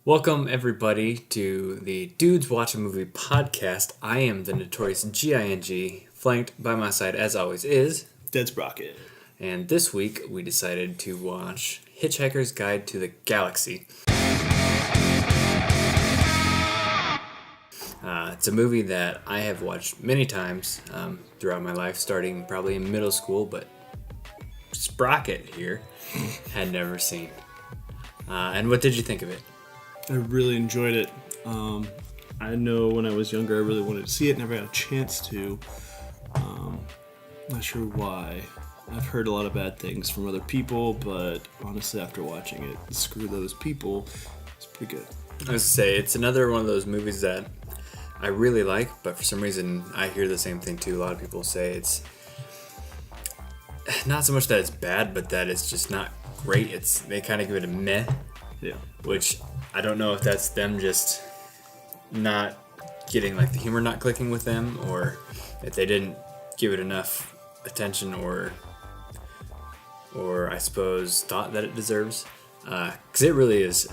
Welcome, everybody, to the Dudes Watch a Movie podcast. I am the notorious GING, flanked by my side, as always, is... Dead Sprocket. And this week, we decided to watch Hitchhiker's Guide to the Galaxy. It's a movie that I have watched many times throughout my life, starting probably in middle school, but Sprocket here had never seen. And what did you think of it? I really enjoyed it. I know when I was younger I really wanted to see it, never had a chance to. Not sure why. I've heard a lot of bad things from other people, but honestly after watching it, screw those people, it's pretty good. I was to say, it's another one of those movies that I really like, but for some reason I hear the same thing too. A lot of people say it's not so much that it's bad, but that it's just not great. They kind of give it a meh. Yeah. Which I don't know if that's them just not getting, like, the humor not clicking with them, or if they didn't give it enough attention or I suppose thought that it deserves. Because it really is,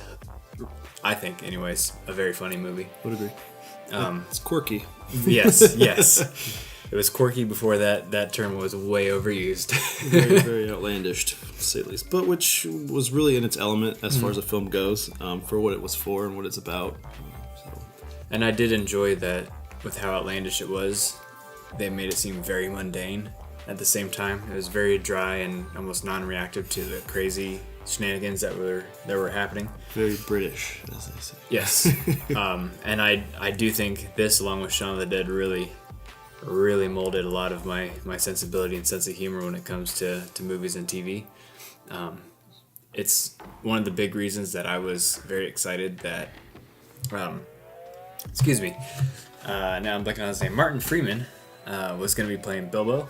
I think anyways, a very funny movie. Would agree. It's quirky. Yes. It was quirky before that term was way overused. Very, very outlandish, to say the least. But which was really in its element as far as the film goes, for what it was for and what it's about. And I did enjoy that with how outlandish it was. They made it seem very mundane at the same time. It was very dry and almost non-reactive to the crazy shenanigans that were happening. Very British, as they say. Yes. And I do think this, along with Shaun of the Dead, really molded a lot of my sensibility and sense of humor when it comes to movies and TV. It's one of the big reasons that I was very excited that, now I'm blanking on his name, Martin Freeman was going to be playing Bilbo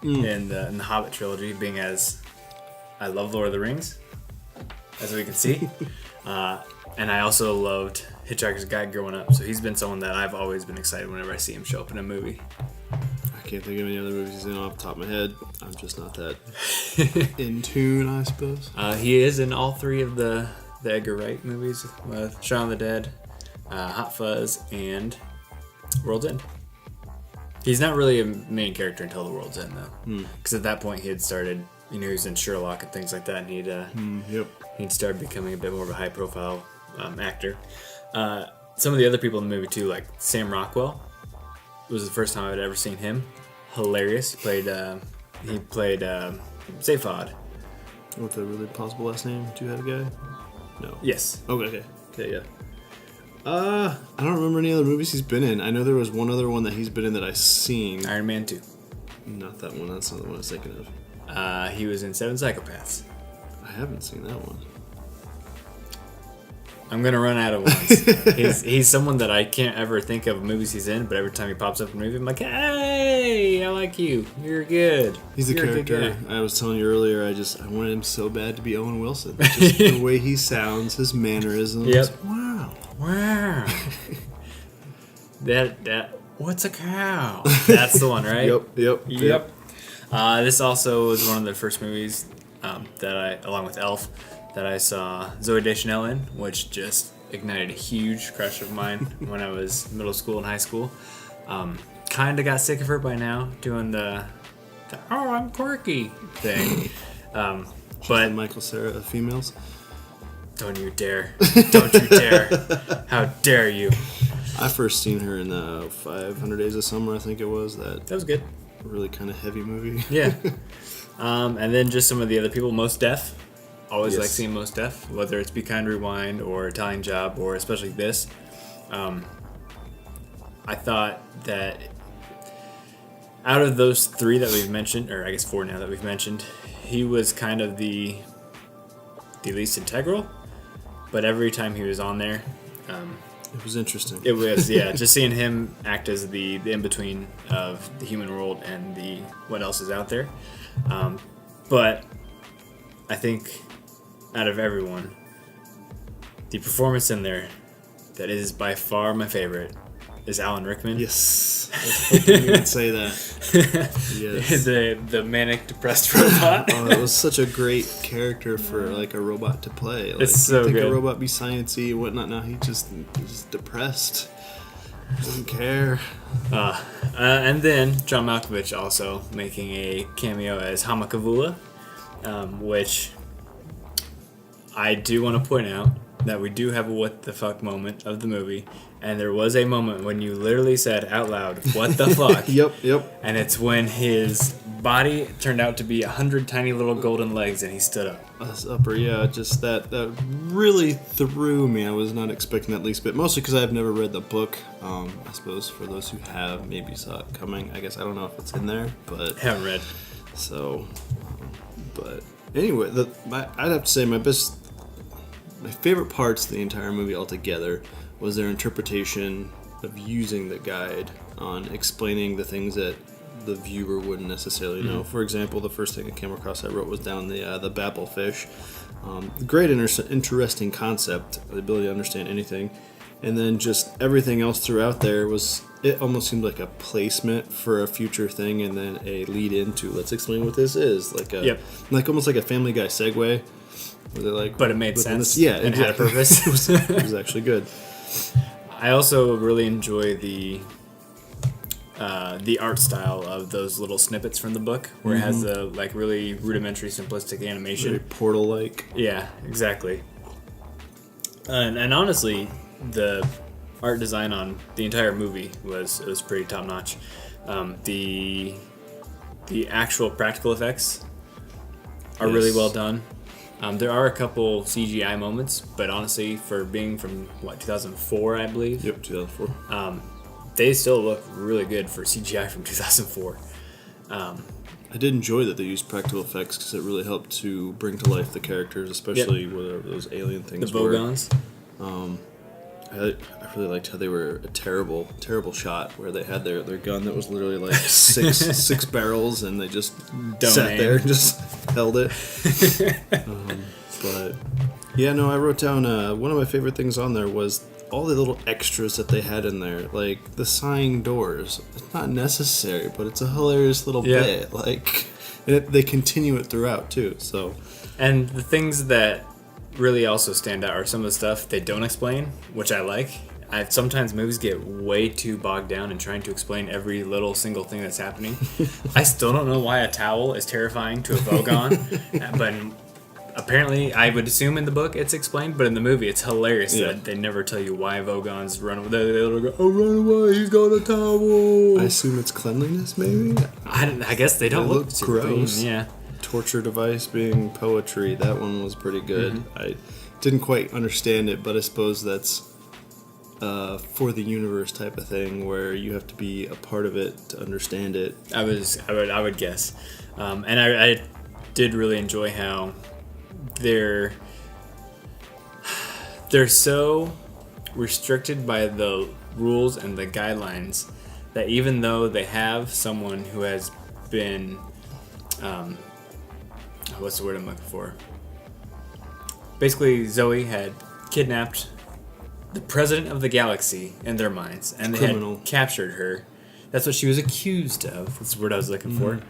in the Hobbit trilogy, being as I love Lord of the Rings, as we can see. And I also loved Hitchhiker's Guide growing up, so he's been someone that I've always been excited whenever I see him show up in a movie. I can't think of any other movies he's in off the top of my head. I'm just not that in tune, I suppose. He is in all three of the Edgar Wright movies, with Shaun of the Dead, Hot Fuzz, and World's End. He's not really a main character until The World's End, though, because at that point he had started, he was in Sherlock and things like that, and he'd started becoming a bit more of a high-profile actor. Some of the other people in the movie too, like Sam Rockwell, was the first time I'd ever seen him. Hilarious. He played Zaphod. With a really plausible last name, two-headed guy? No. Yes. Okay, yeah. I don't remember any other movies he's been in. I know there was one other one that he's been in that I've seen. Iron Man 2. Not that one. That's not the one I was thinking of. He was in Seven Psychopaths. I haven't seen that one. I'm gonna run out of ones. He's someone that I can't ever think of movies he's in, but every time he pops up in a movie, I'm like, hey, I like you. You're good. He's a You're character. I was telling you earlier, I wanted him so bad to be Owen Wilson. Just the way he sounds, his mannerisms. Yep. Wow. That what's a cow? That's the one, right? Yep. This also was one of the first movies that I, along with Elf, that I saw Zooey Deschanel in, which just ignited a huge crush of mine when I was middle school and high school. Kind of got sick of her by now, doing the "oh, I'm quirky" thing. But Michael Cera of females. Don't you dare! Don't you dare! How dare you! I first seen her in 500 Days of Summer, I think it was. That was good. Really kind of heavy movie. Yeah. And then just some of the other people. Mos Def. Always Yes. like seeing Mos Def, whether it's Be Kind Rewind or Italian Job or especially this. I thought that out of those three that we've mentioned, or I guess four now that we've mentioned, he was kind of the least integral. But every time he was on there, it was interesting. it was, yeah, just seeing him act as the in-between of the human world and the what else is out there. But I think out of everyone, the performance in there that is by far my favorite is Alan Rickman. Yes. I was hoping you would say that. Yes. the manic depressed robot. Oh, it was such a great character for like a robot to play. Like, It's so you'd think good. a robot be sciencey and whatnot. Now he's just depressed. Doesn't care. And then John Malkovich also making a cameo as Hamakavula, which I do want to point out that we do have a what the fuck moment of the movie, and there was a moment when you literally said out loud, "What the fuck?" Yep. And it's when his body turned out to be 100 tiny little golden legs, and he stood up. Upper, yeah, just that really threw me. I was not expecting that least bit, mostly because I've never read the book. I suppose for those who have, maybe saw it coming. I guess I don't know if it's in there, but Haven't read. so. But anyway, I'd have to say my favorite parts of the entire movie altogether was their interpretation of using the guide on explaining the things that the viewer wouldn't necessarily know. For example, the first thing I came across I wrote was down the babble fish. Great interesting concept, the ability to understand anything. And then just everything else throughout there it almost seemed like a placement for a future thing and then a lead into let's explain what this is. Like almost like a Family Guy segue. Where they're like, But it made sense. And had a purpose. It was actually good. I also really enjoy the art style of those little snippets from the book, where it has the like really rudimentary, simplistic animation. Very Portal-like. Yeah, exactly. And honestly, the art design on the entire movie was pretty top notch. The actual practical effects are really well done. There are a couple CGI moments, but honestly, for being from 2004, I believe. Yep, 2004. They still look really good for CGI from 2004. I did enjoy that they used practical effects because it really helped to bring to life the characters, especially whatever those alien things The Vogons. I really liked how they were a terrible shot where they had their gun that was literally like six barrels and they just sat there and just held it. But yeah, no, I wrote down one of my favorite things on there was all the little extras that they had in there, like the sighing doors. It's not necessary, but it's a hilarious little bit. Like, and they continue it throughout too. So, and the things that really also stand out are some of the stuff they don't explain, which I like. Sometimes movies get way too bogged down in trying to explain every little single thing that's happening. I still don't know why a towel is terrifying to a Vogon, but apparently I would assume in the book it's explained, but in the movie it's hilarious that they never tell you why Vogons run away. They'll go, "Oh, run away, he's got a towel." I assume it's cleanliness, maybe? I guess they don't look super gross. clean, yeah. Torture device being poetry, that one was pretty good. I didn't quite understand it, but I suppose that's for the universe type of thing where you have to be a part of it to understand it. I would guess, and I did really enjoy how they're so restricted by the rules and the guidelines that even though they have someone who has been what's the word I'm looking for? Basically, Zoe had kidnapped the president of the galaxy in their minds, and they had captured her. That's what she was accused of. That's the word I was looking for.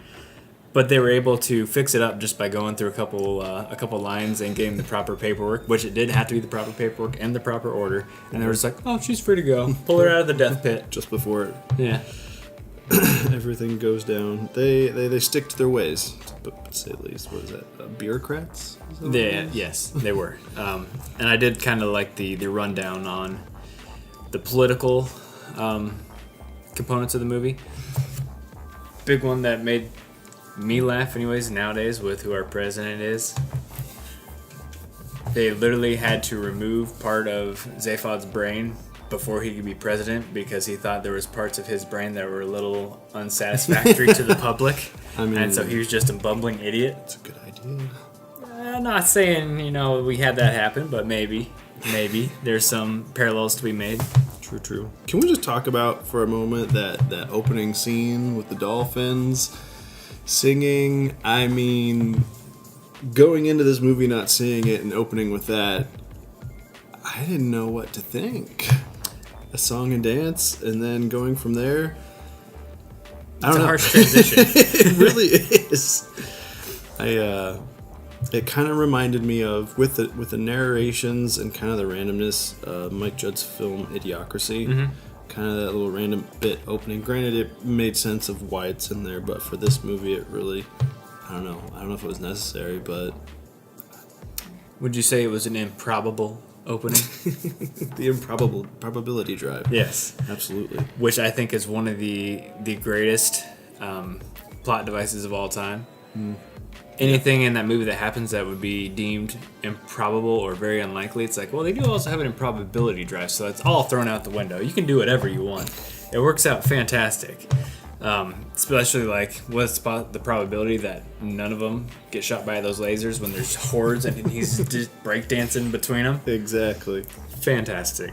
But they were able to fix it up just by going through a couple lines and getting the proper paperwork, which it did have to be the proper paperwork and the proper order. And they were just like, "Oh, she's free to go. Pull her out of the death pit." Just before Yeah. everything goes down. They stick to their ways, to say the least. What is that? Bureaucrats? Yes, they were. And I did kind of like the rundown on the political components of the movie. Big one that made me laugh anyways nowadays with who our president is. They literally had to remove part of Zaphod's brain before he could be president because he thought there was parts of his brain that were a little unsatisfactory to the public. And so he was just a bumbling idiot. That's a good idea. I'm not saying, we had that happen, but maybe there's some parallels to be made. True. Can we just talk about for a moment that opening scene with the dolphins singing? I mean, going into this movie not seeing it and opening with that, I didn't know what to think. a song and dance, and then going from there. It's a harsh transition. It really is. It kind of reminded me of with the narrations and kind of the randomness, Mike Judge's film Idiocracy. Mm-hmm. Kind of that little random bit opening. Granted, it made sense of why it's in there, but for this movie, it really, I don't know if it was necessary, but. Would you say it was an improbable opening? The improbable probability drive. Yes, absolutely. Which I think is one of the greatest plot devices of all time. Mm. Anything in that movie that happens that would be deemed improbable or very unlikely, it's like, well, they do also have an improbability drive, so it's all thrown out the window. You can do whatever you want. It works out fantastic. Especially like, what's the probability that none of them get shot by those lasers when there's hordes and he's just breakdancing between them? Exactly. Fantastic.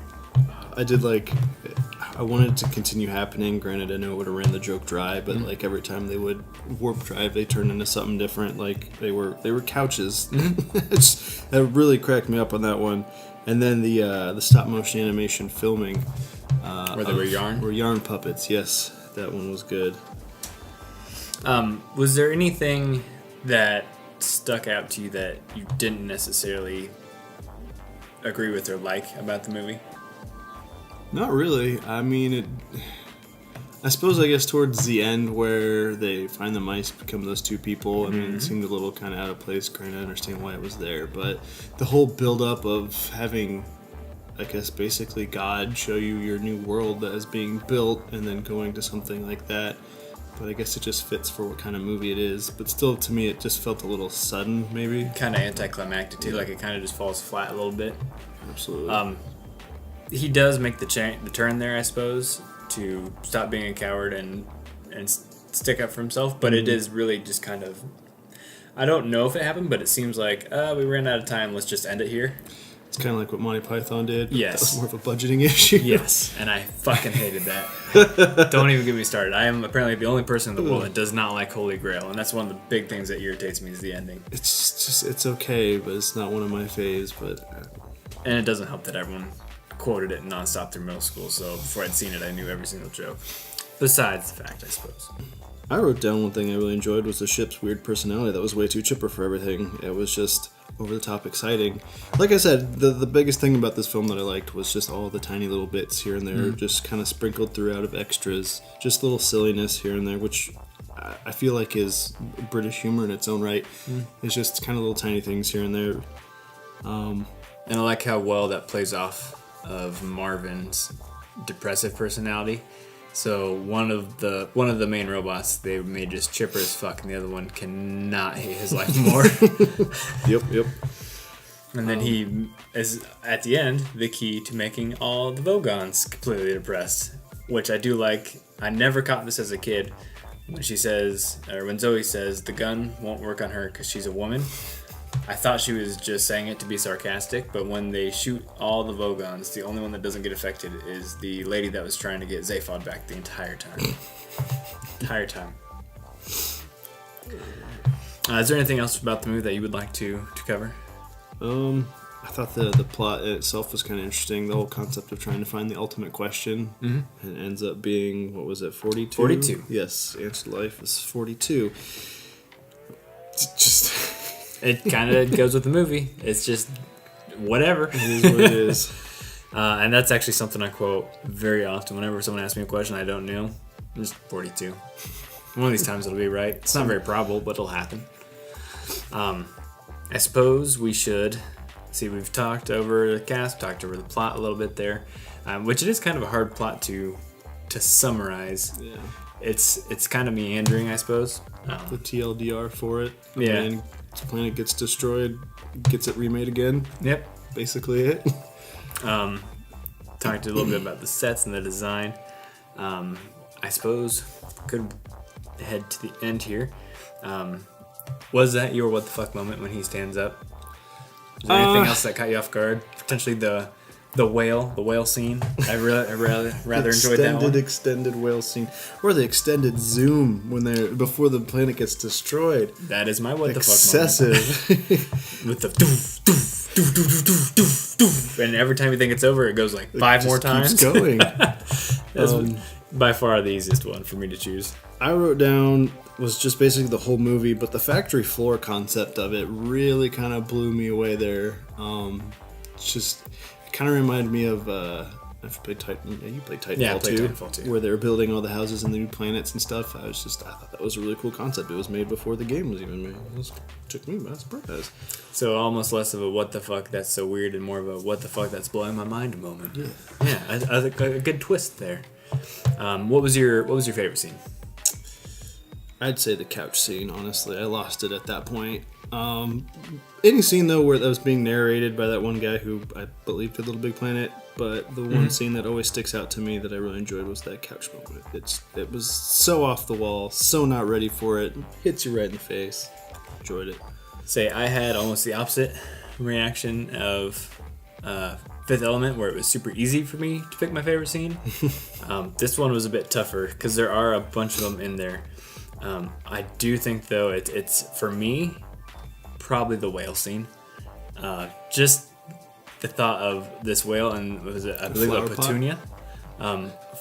I wanted it to continue happening. Granted, I know it would have ran the joke dry, but like every time they would warp drive, they turned into something different. Like they were couches. Mm-hmm. That really cracked me up on that one. And then the stop motion animation filming, where they were yarn puppets. Yes, that one was good. Was there anything that stuck out to you that you didn't necessarily agree with or like about the movie? Not really. I mean, I guess towards the end where they find the mice become those two people, I mean, it seemed a little kind of out of place. Granted, I understand why it was there, but the whole build-up of having, I guess, basically God show you your new world that is being built and then going to something like that. But I guess it just fits for what kind of movie it is. But still, to me, it just felt a little sudden, maybe. Kind of anticlimactic, too. Like, it kind of just falls flat a little bit. Absolutely. He does make the turn there, I suppose, to stop being a coward and stick up for himself. But it is really just kind of... I don't know if it happened, but it seems like, we ran out of time, let's just end it here. It's kind of like what Monty Python did. Yes. That was more of a budgeting issue. Yes, and I fucking hated that. Don't even get me started. I am apparently the only person in the world that does not like Holy Grail, and that's one of the big things that irritates me is the ending. It's okay, but it's not one of my faves. But and it doesn't help that everyone quoted it nonstop through middle school, so before I'd seen it, I knew every single joke. Besides the fact, I suppose. I wrote down one thing I really enjoyed was the ship's weird personality that was way too chipper for everything. It was just over-the-top exciting. Like I said, the biggest thing about this film that I liked was just all the tiny little bits here and there, just kind of sprinkled throughout of extras, just little silliness here and there, which I feel like is British humor in its own right. It's just kind of little tiny things here and there. And I like how well that plays off of Marvin's depressive personality. So one of the main robots they made just chipper as fuck, and the other one cannot hate his life more. Yep. And then he is at the end the key to making all the Vogons completely depressed, which I do like. I never caught this as a kid when she says, or when Zoe says the gun won't work on her because she's a woman. I thought she was just saying it to be sarcastic, but when they shoot all the Vogons, the only one that doesn't get affected is the lady that was trying to get Zaphod back the entire time. Is there anything else about the movie that you would like to cover? I thought the plot itself was kind of interesting. The whole concept of trying to find the ultimate question. And it ends up being, what was it, 42? 42. Yes, answer to life is 42. It's just... It kind of goes with the movie. It's just whatever. It is what it is. And that's actually something I quote very often. Whenever someone asks me a question I don't know, just 42. One of these times it'll be right. It's not very probable, but it'll happen. I suppose we should... See, we've talked over the cast, talked over the plot a little bit there, which it is kind of a hard plot to summarize. Yeah. It's kind of meandering, I suppose. The TLDR for it. Yeah. The planet gets destroyed, gets it remade again. Yep. Basically it. Talked a little bit about the sets and the design. I suppose could head to the end here. Was that your what the fuck moment when he stands up? Is there anything else that caught you off guard? Potentially the The whale scene. I rather enjoyed that one. Extended whale scene, or the extended zoom when they're before the planet gets destroyed. That is my what the fuck excessive. With the doof, doof, doof, doof, doof, doof, doof, and every time you think it's over, it goes like 5 more times. Keeps going. That's by far the easiest one for me to choose. I wrote down was just basically the whole movie, but the factory floor concept of it really kind of blew me away there. It kind of reminded me of I've played Titan. Yeah, you played Titanfall too, where they were building all the houses and the new planets and stuff. I thought that was a really cool concept. It was made before the game was even made. It took me by surprise. So almost less of a what the fuck that's so weird and more of a what the fuck that's blowing my mind moment. Yeah, I think a good twist there. What was your favorite scene? I'd say the couch scene. Honestly, I lost it at that point. Any scene though where that was being narrated by that one guy who I believe did Little Big Planet, but the one scene that always sticks out to me that I really enjoyed was that couch moment. It was so off the wall, so not ready for it. Hits you right in the face. Enjoyed it. Say I had almost the opposite reaction of Fifth Element, where it was super easy for me to pick my favorite scene. This one was a bit tougher because there are a bunch of them in there. I do think though it's for me probably the whale scene. Just the thought of this whale and I believe a petunia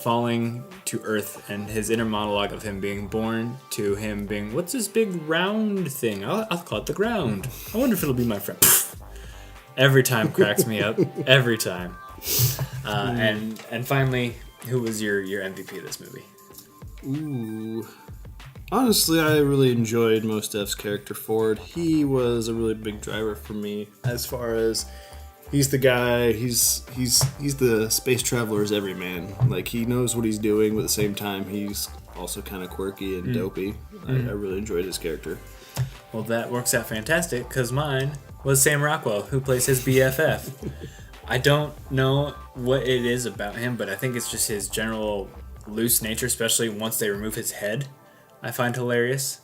falling to Earth, and his inner monologue of him being born to him being, what's this big round thing? I'll call it the ground. I wonder if it'll be my friend. Every time cracks me up. Every time. And finally, who was your MVP of this movie? Ooh. Honestly, I really enjoyed Mos Def's character Ford. He was a really big driver for me as far as he's the guy, he's the space traveler's everyman. Like, he knows what he's doing, but at the same time, he's also kind of quirky and dopey. I really enjoyed his character. Well, that works out fantastic, because mine was Sam Rockwell, who plays his BFF. I don't know what it is about him, but I think it's just his general loose nature, especially once they remove his head. I find hilarious.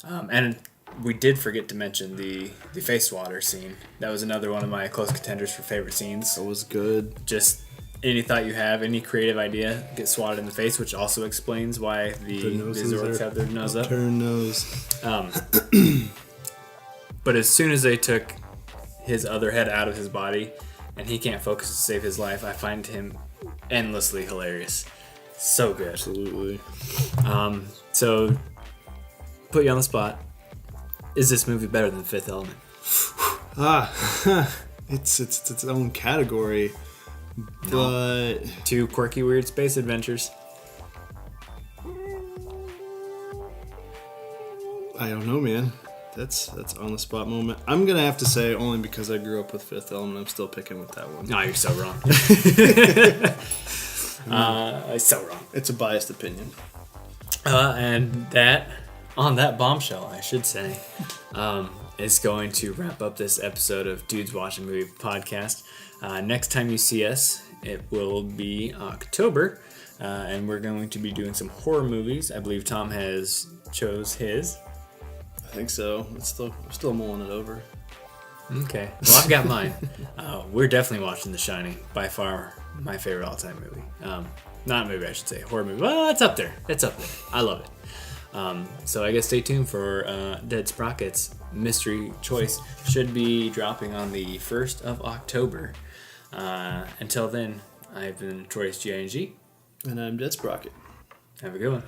And we did forget to mention the face water scene. That was another one of my close contenders for favorite scenes. That was good. Just any thought you have, any creative idea, get swatted in the face, which also explains why the Zorks have their nose up. Turn nose. But as soon as they took his other head out of his body and he can't focus to save his life, I find him endlessly hilarious. So good. Absolutely. So, put you on the spot. Is this movie better than Fifth Element? It's its own category, but two quirky, weird space adventures. I don't know, man. That's on the spot moment. I'm gonna have to say, only because I grew up with Fifth Element, I'm still picking with that one. No, you're so wrong. So wrong. It's a biased opinion. And on that bombshell, I should say, is going to wrap up this episode of Dudes Watching Movie Podcast. Next time you see us, it will be October, and we're going to be doing some horror movies. I believe Tom has chose his. I think so. I'm still mulling it over. Okay. Well, I've got mine. We're definitely watching The Shining. By far my favorite all-time movie. Not movie, I should say. Horror movie. Well, it's up there. I love it. So I guess stay tuned for Dead Sprocket's mystery choice. Should be dropping on the 1st of October. Until then, I've been Troy's G-I-N-G. And I'm Dead Sprocket. Have a good one.